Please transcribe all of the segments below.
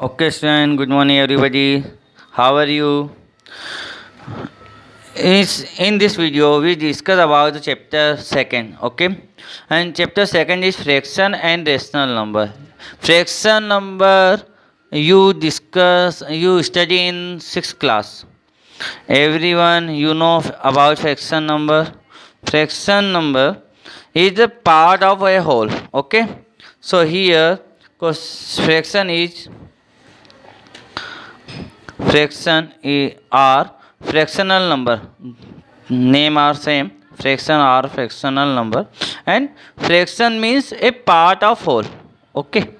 Okay, student. Good morning, everybody. How are you? In this video, we discuss about the chapter second. Okay, and chapter second is fraction and rational number. Fraction number you study in sixth class. Everyone you know about fraction number. Fraction number is a part of a whole. Okay, so here, cause fraction are fractional number, name are same, fraction are fractional number, and fraction means a part of whole. Okay,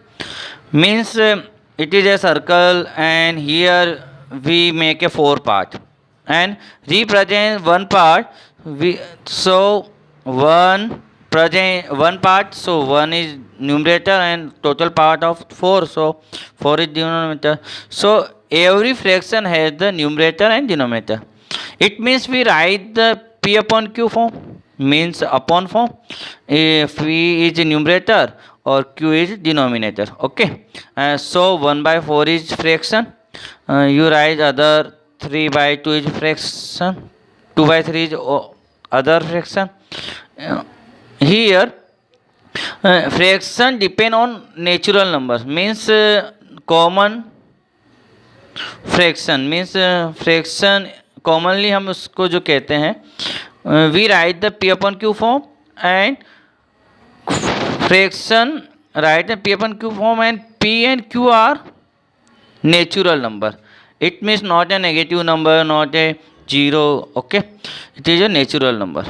means it is a circle and here we make a four part and represent one part. We so one present one part, so one is numerator and total part of four, so four is denominator. So every fraction has the numerator and denominator. It means we write the p upon q form, means upon form, if p is numerator or q is denominator. Okay, so 1 by 4 is fraction, you write other 3 by 2 is fraction, 2 by 3 is other fraction. Here fraction depend on natural numbers, means common fraction means fraction commonly हम उसको जो कहते हैं we write the P upon Q form and fraction write P upon Q form and P and Q are natural number. It means not a negative number, not a zero. Okay, it is a natural number.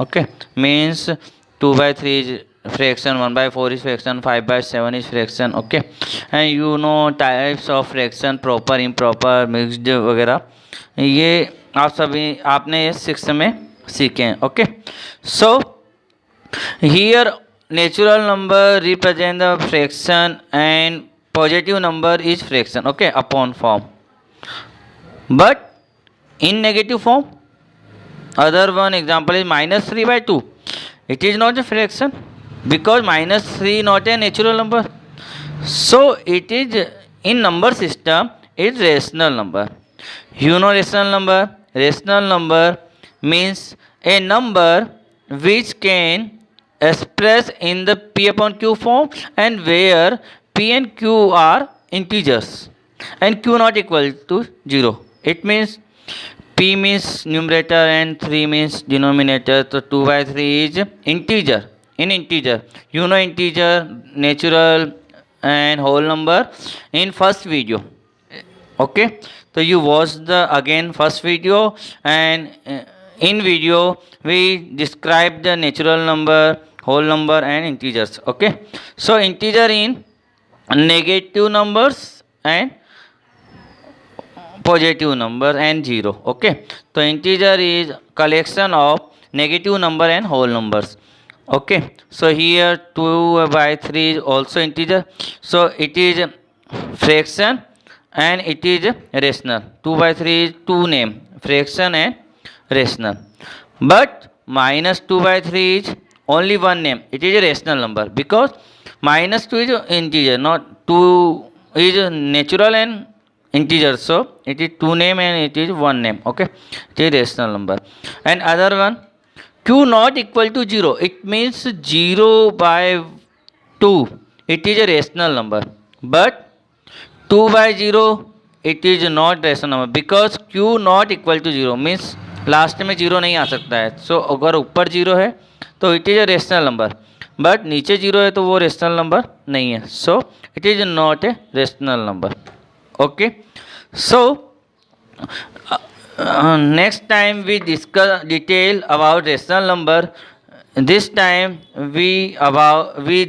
Okay, means 2 by 3 is fraction, 1 by 4 is fraction, 5 by 7 is fraction. Okay, and you know types of fraction, proper, improper, mixed वगैरह, ये आप सभी आपने six में सीखे हैं. Okay, so here natural number represent the fraction and positive number is fraction. Okay, upon form, but in negative form, other one example is minus 3 by 2. It is not a fraction because minus 3 not a natural number, so it is in number system is rational number. You know rational number. Rational number means a number which can express in the p upon q form and where p and q are integers and q not equal to 0. It means p means numerator and 3 means denominator. So 2 by 3 is integer. In integer, you know integer, natural and whole number in first video. Okay, so you watch the again first video, and in video we describe the natural number, whole number and integers. Okay, so integer in negative numbers and positive number and 0. Okay, so integer is collection of negative number and whole numbers. Okay, so here 2 by 3 is also integer, so it is fraction and it is rational. 2 by 3 is two name, fraction and rational, but minus 2 by 3 is only one name, it is a rational number because minus 2 is integer, not 2 is natural and integer, so it is two name and it is one name. Okay, it is rational number. And other one, q not equal to 0, it means 0 by 2, it is a rational number, but 2 by 0 it is not rational number because q not equal to 0 means last में 0 नहीं आ सकता है. सो अगर ऊपर 0 है तो it is a rational number, but नीचे 0 है तो वो रेशनल नंबर नहीं है, so it is not a rational number. Okay, so next time we discuss detail about rational number. This time we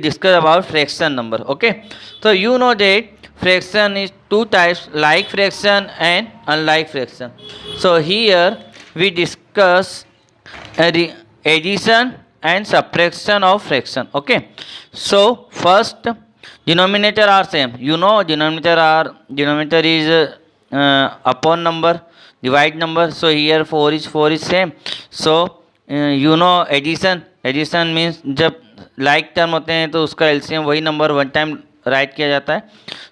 discuss about fraction number. Okay, so you know that fraction is two types, like fraction and unlike fraction. So here we discuss addition and subtraction of fraction. Okay, so first denominator are same. You know denominator is upon number, divide number. So here 4 is same. So you know addition means जब like term होते हैं तो उसका LCM वही number one time right किया जाता है.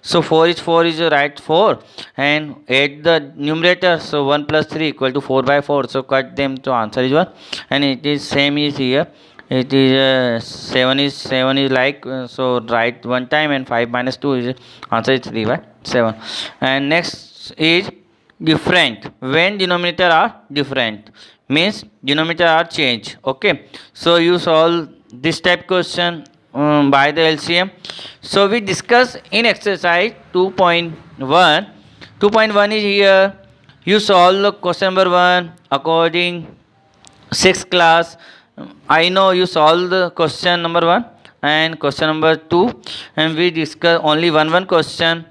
So 4 is right 4 and add the numerator, so 1 plus 3 equal to 4 by 4, so cut them, so answer is 1. And it is same is here, it is 7 is like, so write one time, and 5 minus 2 is answer is 3 by 7. And next is different. When denominator are different means denominator are changed. Okay, so you solve this type question by the LCM. So we discuss in exercise 2.1. 2.1 is here. You solve the question number 1 according 6th class. I know you solve the question number 1 and question number 2, and we discuss only one question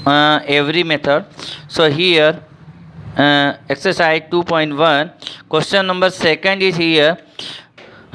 every method. So here exercise 2.1 question number 2 is here.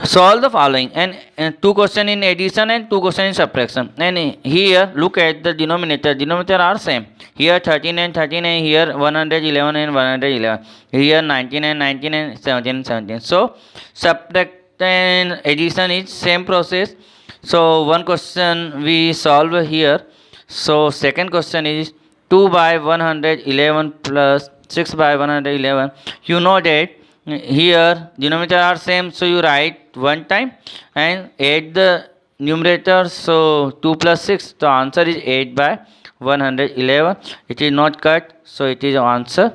Solve the following, and 2 question in addition and 2 question in subtraction. And here look at the denominator are same. Here 13 and 13, and here 111 and 111. Here 19 and 19 and 17 and 17. So subtract and addition is same process. So one question we solve here. So second question is 2 by 111 plus 6 by 111. You know that here denominator are same, so you write one time and add the numerator, so 2 plus 6, the answer is 8 by 111. It is not cut, so it is answer.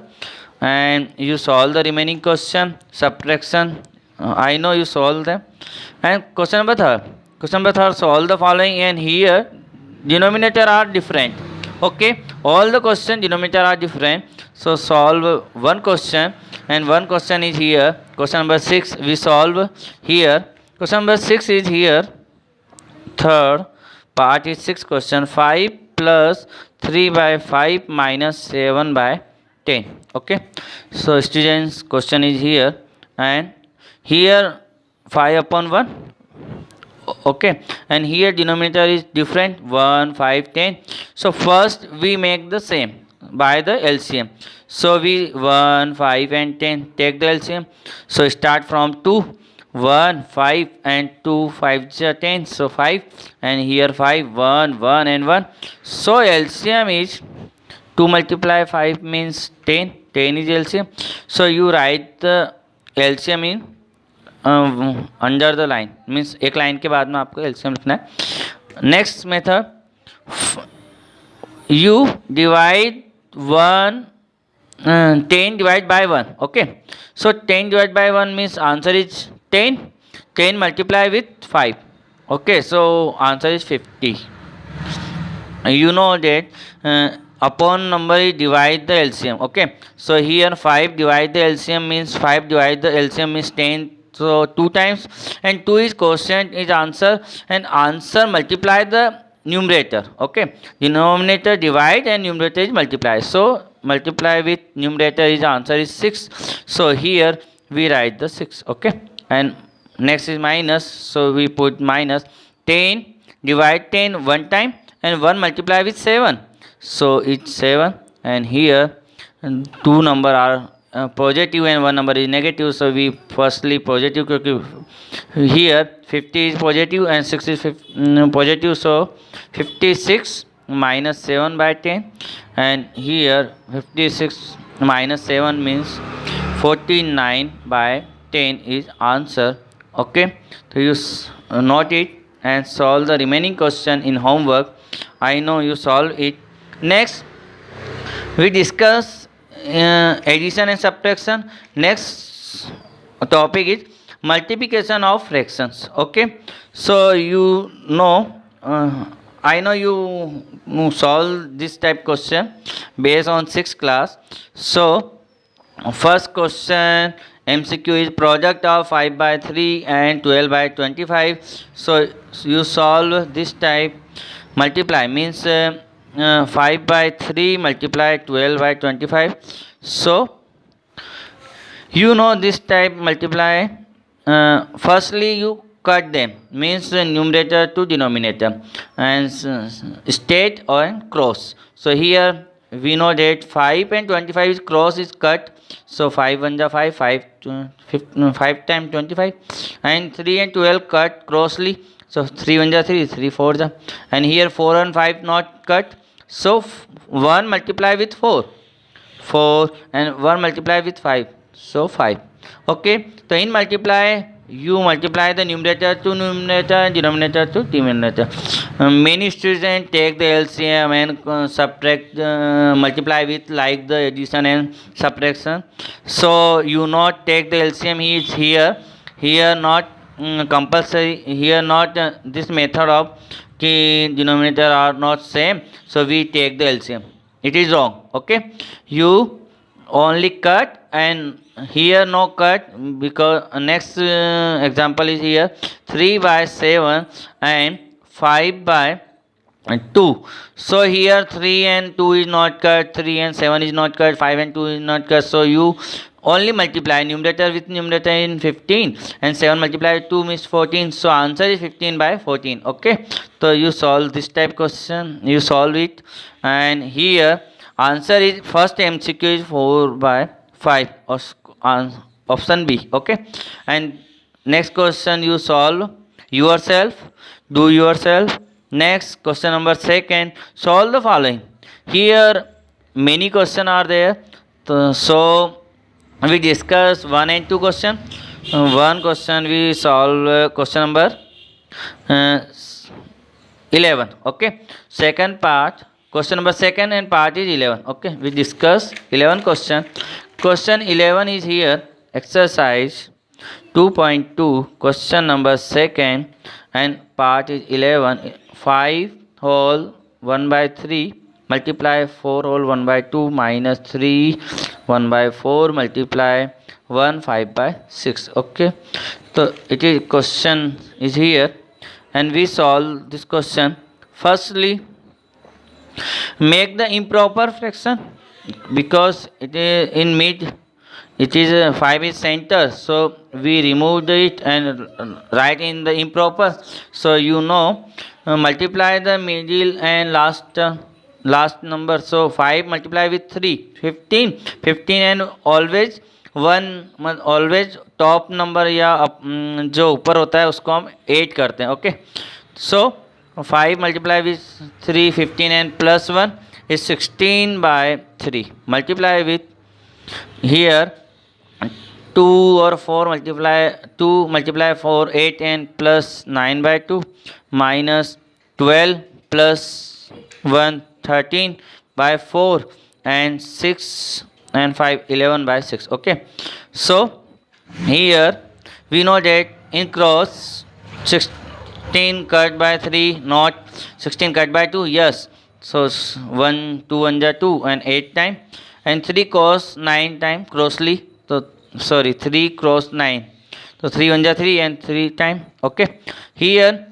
And you solve the remaining question, subtraction, I know you solve them. And question number 3 solve the following, and here denominator are different. Okay, all the question denominator are different, so solve one question, and one question is here. Question number 6 we solve here. Question number 6 is here. Third part is 6 question. 5 plus 3 by 5 minus 7 by 10. Okay, so students question is here, and here 5 upon 1. Okay, and here denominator is different, 1, 5, 10. So first we make the same by the LCM. So we 1, 5 and 10 take the LCM. So start from 2, 1, 5 and 2, 5 is 10. So 5, and here 5, 1, 1 and 1. So LCM is 2 multiply 5 means 10. 10 is LCM. So you write the LCM in under the line, means एक line के बाद में आपको LCM लिखना है. Next method, you divide 10 divide by 1. Okay, so 10 divide by 1 means answer is 10. 10 multiply with 5. Okay, so answer is 50. You know that upon number is divide the LCM. Okay, so here 5 divide the LCM means 5 divide the LCM means 10. So 2 times, and 2 is quotient is answer, and answer multiply the numerator. Okay, denominator divide and numerator is multiply. So multiply with numerator is answer is 6. So here we write the 6. Okay, and next is minus. So we put minus. 10 divide 10 one time, and 1 multiply with 7. So it's 7, and here 2 number are positive and 1 number is negative. So we firstly positive, here 50 is positive and 6 is positive. So 56 minus 7 by 10, and here 56 minus 7 means 49 by 10 is answer. Okay, so you note it and solve the remaining question in homework. I know you solve it. Next we discuss addition and subtraction. Next topic is multiplication of fractions. Okay, so you know I know you solve this type question based on 6th class. So first question MCQ is product of 5 by 3 and 12 by 25. So you solve this type. Multiply means 5 by 3 multiply 12 by 25. So you know this type multiply. Firstly you cut them, means numerator to denominator, and state or cross. So here we know that 5 and 25 is cross is cut. So 5 1 ja 5, 5 times 25, and 3 and 12 cut crossly, So 3 1 ja 3, 3 4 ja, and here 4 and 5 not cut. So 1 multiply with 4, 4, and 1 multiply with 5, so 5. Okay, so in multiply you multiply the numerator to numerator and denominator to denominator. Many students take the LCM and subtract, multiply with like the addition and subtraction. So you not take the LCM is here not compulsory, here not this method of ki denominator are not same, so we take the LCM. It is wrong. Okay, you only cut, and here no cut, because next example is here 3 by 7 and 5 by 2. So here 3 and 2 is not cut, 3 and 7 is not cut, 5 and 2 is not cut. So you only multiply numerator with numerator in 15, and 7 multiplied with 2 means 14. So answer is 15 by 14. Okay, so you solve this type question, you solve it, and here answer is first MCQ is 4 by 5, or option B. Okay, and next question you solve yourself, do yourself. Next question number second, solve the following. Here many questions are there, so we discuss 1 and 2 question. One question we solve, question number 11. Okay, second part, question number second and part is 11. Okay, we discuss 11 question. Question 11 is here, exercise 2.2, question number second, and part is 11. 5 whole 1 by 3 multiply 4 whole 1 by 2 minus 3 1 by 4 multiply 1 5 by 6. Okay, so it is question is here, and we solve this question. Firstly, make the improper fraction, because it is in mid, it is 5 is center, so we removed it and write in the improper. So you know, multiply the middle and last number. So 5 multiply with 3, 15, 15, and always one always top number या जो ऊपर होता है उसको हम 8 करते हैं. Okay, so 5 multiply with 3 15 and plus 1 is 16 by 3. Multiply with here 2 or 4 multiply 4 8 and plus 9 by 2 minus 12 plus 1 13 by 4 and 6 and 5 11 by 6. Okay, so here we know that in cross 16 cut by 3 not 16 cut by 2. Yes, so 1 2 1 ja 2 and 8 time, and 3 cross 9 time crossly, so sorry 3 cross 9, so 3 1 ja 3 and 3 time. Okay, here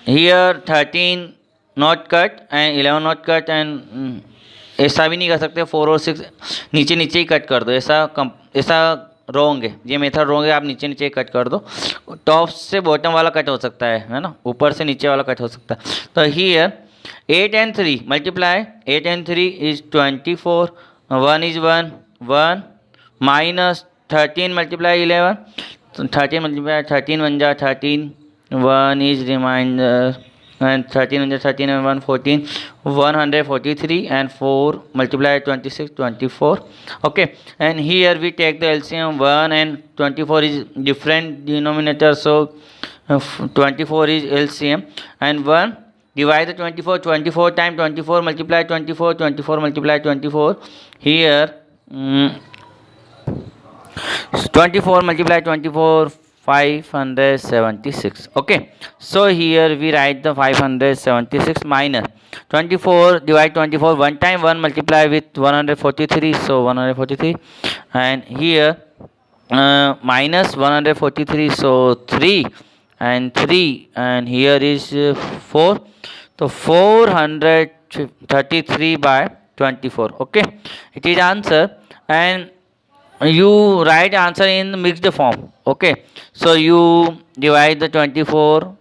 13 not cut and 11 not cut, and ऐसा भी नहीं कर सकते 4 और 6 नीचे नीचे ही cut कर दो, ऐसा रॉन्ग है, ये मेथड रॉन्ग है. आप नीचे नीचे ही कट कर दो, टॉप से बॉटम वाला कट हो सकता है ना, ऊपर से नीचे वाला कट हो सकता है. तो here 8 and 3 multiply 8 and 3 is 24, 1 is 1 1 minus 13 multiply 11, so 13 multiply 13 1 ja 13, 1 is remainder, and 13 1 ja 13 and 1 14, 143, and 4 multiply 26 24. Okay, and here we take the LCM. 1 and 24 is different denominator, so 24 is LCM, and 1 divide the 24 times 24 multiply 24 multiply 24. Here 24 multiply 24 576. Okay, so here we write the 576 minus 24 divide 24 one time, 1 multiply with 143, so 143, and here minus 143, so 3 and 3, and here is 4, so 433 by 24. Okay, it is answer, and you write answer in mixed form. Okay, so you divide the 24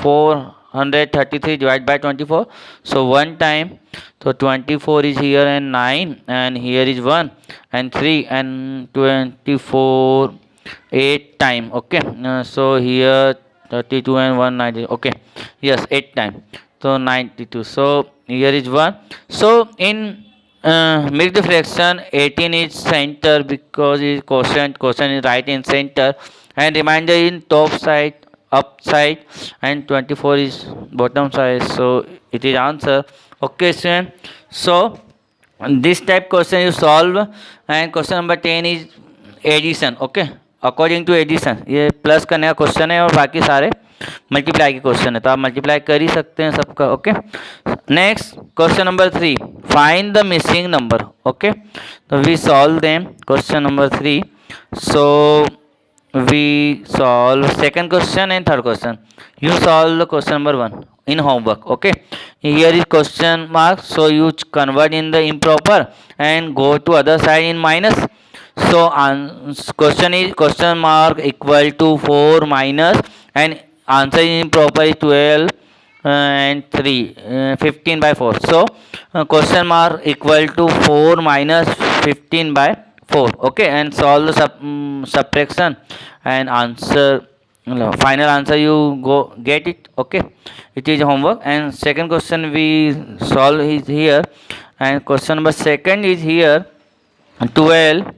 433 divided by 24, so one time, so 24 is here and 9, and here is 1 and 3 and 24 8 time. Okay, so here 32 and 190. Okay, yes, 8 times. So 92. So here is 1. So in mixed fraction, 18 is center because is quotient is right in center, and remainder in top side, up side, and 24 is bottom side. So it is answer. Okay, student. So this type question you solve, and question number 10 is addition. Okay, according to addition, ये plus करने का question है और बाकी सारे multiply के question है, तो आप मल्टीप्लाई कर ही सकते हैं सबका. Okay, next question number 3, find the missing number. Okay, तो we solve them. Question number 3. So we solve second question and third question. You solve the question number 1 in homework. Okay, here is question mark, so you convert in the improper and go to other side in minus. So question is question mark equal to 4 minus, and answer is improper is 12 and 3 15 by 4. So question mark equal to 4 minus 15 by 4. Okay, and solve the subtraction and answer. Final answer you go get it. Okay, it is homework. And second question we solve is here, and question number second is here 12.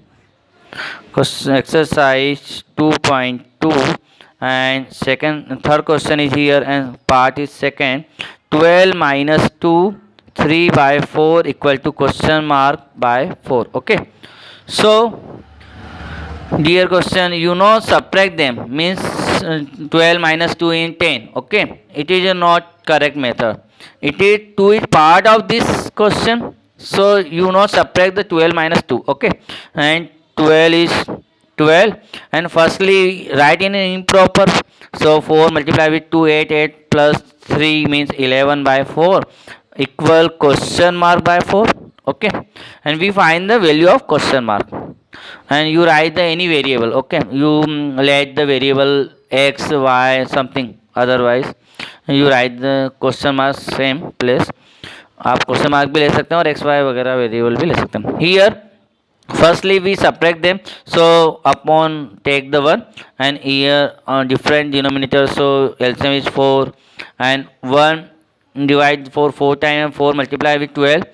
Question exercise 2.2, and third question is here, and part is second. 12 minus 2 3 by 4 equal to question mark by 4. Okay, so dear question, you know subtract them means 12 minus 2 in 10. Okay, it is not correct method. It is 2 is part of this question, so you know subtract the 12 minus 2. Okay, and 12 is 12, and firstly write in improper. So 4 multiply with 2 8, 8 plus 3 means 11 by 4 equal question mark by 4. Okay, and we find the value of question mark, and you write the any variable. Okay, you let the variable x y something, otherwise you write the question mark same place. आप question mark भी ले सकते हैं और x Y वगैरह variable भी ले सकते हैं. Here firstly we subtract them, so upon take the one, and here on different denominator, so LCM is 4, and 1 divide 4 times, and 4 multiply with 12,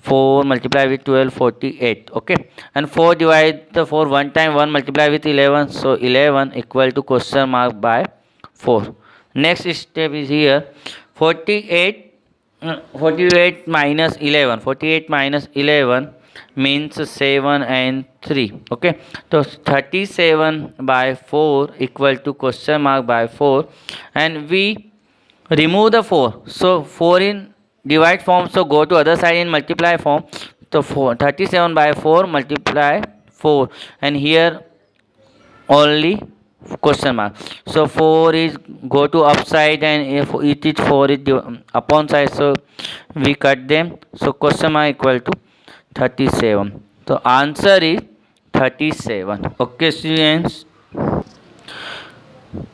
4 multiply with 12 48. Okay, and 4 divide the 4 one time, 1 multiply with 11, so 11 equal to question mark by 4. Next step is here 48 minus 11. 48 minus 11 means 7 and 3. Okay, so 37 by 4 equal to question mark by 4, and we remove the 4. So 4 in divide form, so go to other side in multiply form. So 37 by 4 multiply 4, and here only question mark. So 4 is go to upside, and if it is 4 is upon side, so we cut them. So question mark equal to 37. So answer is 37. Okay students,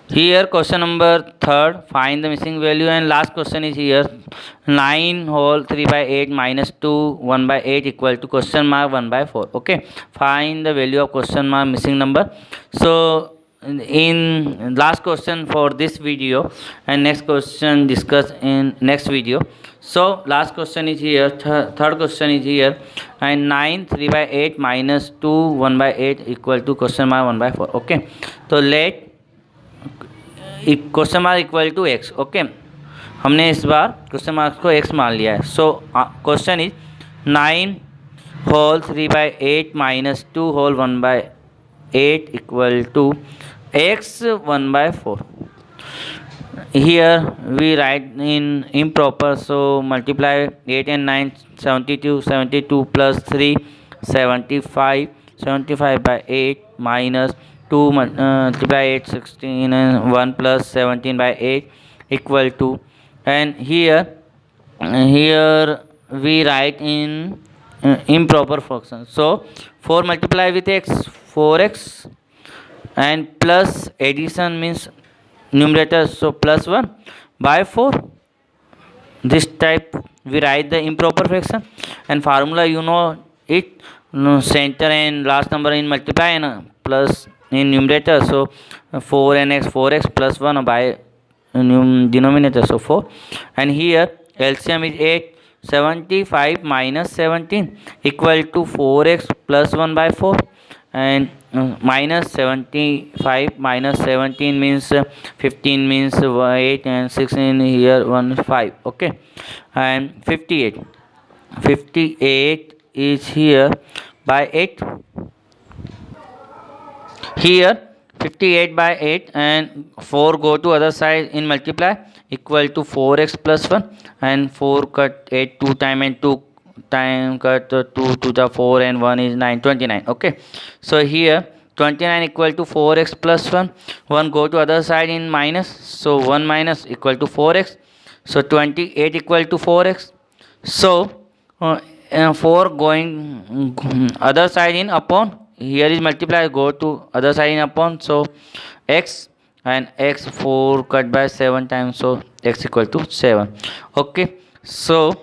here question number 3rd, find the missing value, and last question is here 9 whole 3 by 8 minus 2 1 by 8 equal to question mark 1 by 4. Okay, find the value of question mark missing number. So in last question for this video, and next question discuss in next video. So last question is here, third question is here, and 9 3 by 8 minus 2 1 by 8 equal to question mark 1 by 4. Okay, so let question mark equal to X. Okay, हमने इस बार question mark को X मान लिया है. So question is 9 whole 3 by 8 minus 2 whole 1 by 8 equal to X 1 by 4. Here we write in improper, so multiply 8 and 9 72, 72 plus 3 75, 75 by 8 minus 2 multiply 8 16, and 1 plus 17 by 8 equal to, and here we write in improper function. So 4 multiply with x 4x, and plus addition means numerator, so plus 1 by 4. This type we write the improper fraction, and formula you know it, center and last number in multiply, and plus in numerator, so 4x plus 1 by denominator, so 4. And here LCM is 8. 75 minus 17 equal to 4x plus 1 by 4. And minus 75 minus 17 means 15 means 8, and 16 here 1 5. Okay. And 58 is here by 8. Here 58 by 8 and 4 go to other side in multiply, equal to 4x plus 1, and 4 cut 8 2 time, and 2 time cut 2 to the 4, and 1 is 9, 29. Okay, so here 29 equal to 4x plus 1, 1 go to other side in minus, so 1 minus equal to 4x, so 28 equal to 4x. So 4 going other side in upon, here is multiply, go to other side in upon, so x, and x 4 cut by 7 times, so x equal to 7. Okay, so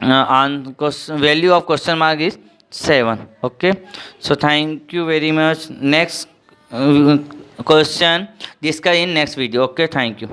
on value of question mark is 7. Okay, so thank you very much. Next question discuss in next video. Okay, thank you.